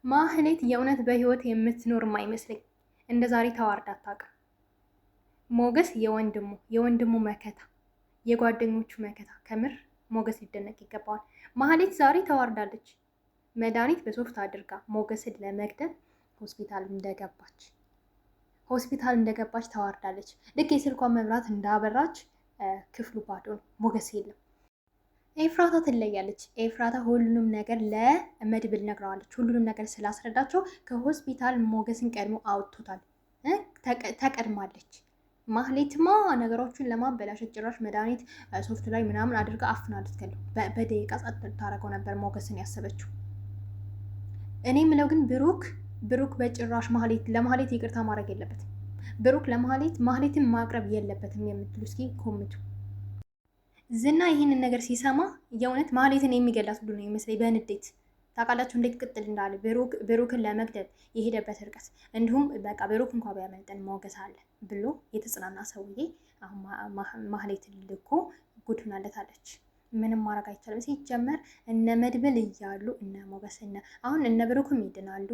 ማህሌት የእውነት በህይወት የምትኖር አይመስለኝ። እንደ ዛሬ ተዋርዳ አታውቅም። ሞገስ የወንድሙ መከታ፣ የጓደኞቹ መከታ። ከምር ሞገስ ሊደነቅ ይገባዋል። ማህሌት ዛሬ ተዋርዳለች። መድኃኒት በሶፍት አድርጋ ሞገስን ለመግደል ሆስፒታል እንደገባች ተዋርዳለች። ልክ የስልኳን መብራት እንዳበራች ክፍሉ ባዶ ነው፣ ሞገስ የለም። ኤፍራታ ትለያለች። ኤፍራታ ሁሉንም ነገር ለመድብል ነግረዋለች። ሁሉንም ነገር ስላስረዳቸው ከሆስፒታል ሞገስን ቀድሞ አውጥቶታል። ተቀድማለች። ማህሌትማ ነገሮችን ለማበላሸት ጭራሽ መድኃኒት ሶፍት ላይ ምናምን አድርጋ አፍና ልትገለው በደቂቃ ጸጥ ልታደርገው ነበር ሞገስን ያሰበችው። እኔ ምለው ግን ብሩክ በጭራሽ ለማህሌት ይቅርታ ማድረግ የለበትም። ብሩክ ማህሌትን ማቅረብ የለበትም የምትሉ እስኪ ኮምቱ። ዝና ይህንን ነገር ሲሰማ የእውነት ማህሌትን የሚገላት ሁሉ ነው ይመስለኝ በንዴት። ታውቃላችሁ እንዴት ቅጥል እንዳለ ብሩክን ለመግደል የሄደበት ርቀት። እንዲሁም በቃ ብሩክ እንኳ ቢያመልጠን ሞገስ አለ ብሎ የተጽናና ሰውዬ አሁን ማህሌትን ልኮ ጉድ ሆናለታለች። ምንም ማድረግ አይቻልም። ሲጀመር እነ መድብል እያሉ እነ ሞገስ አሁን እነ ብሩክም ይድናሉ፣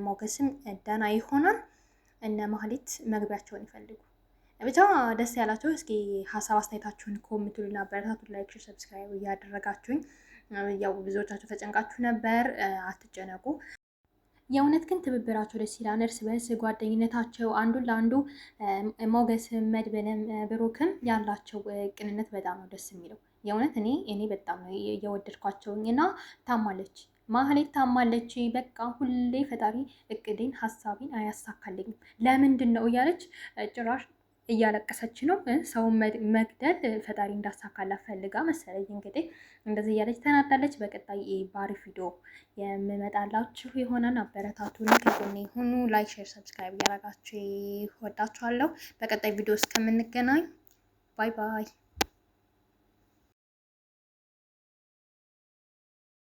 ሞገስም ደህና ይሆናል። እነ ማህሌት መግቢያቸውን ይፈልጉ። ብቻ ደስ ያላችሁ እስኪ ሀሳብ አስተያየታችሁን ኮምቱልና አበረታቱ። ላይክ፣ ሼር፣ ሰብስክራይብ እያደረጋችሁኝ ያው ብዙዎቻችሁ ተጨንቃችሁ ነበር፣ አትጨነቁ። የእውነት ግን ትብብራቸው ደስ ይላል። እርስ በርስ ጓደኝነታቸው አንዱን ለአንዱ ሞገስም መድብልም ብሩክም ያላቸው ቅንነት በጣም ነው ደስ የሚለው። የእውነት እኔ በጣም ነው የወደድኳቸውኝ እና ታማለች ማህሌት ታማለች። በቃ ሁሌ ፈጣሪ እቅዴን ሀሳቤን አያሳካልኝም ለምንድን ነው እያለች ጭራሽ እያለቀሰች ነው። ሰውን መግደል ፈጣሪ እንዳሳካላት ፈልጋ መሰለኝ እንግዲህ እንደዚህ እያለች ተናዳለች። በቀጣይ ባሪፍ ቪዲዮ የምመጣላችሁ የሆነን አበረታቱን፣ ከጎኔ ሁኑ። ላይክ፣ ሼር፣ ሰብስክራይብ እያደረጋችሁ ወዳችኋለሁ። በቀጣይ ቪዲዮ እስከምንገናኝ ባይ ባይ።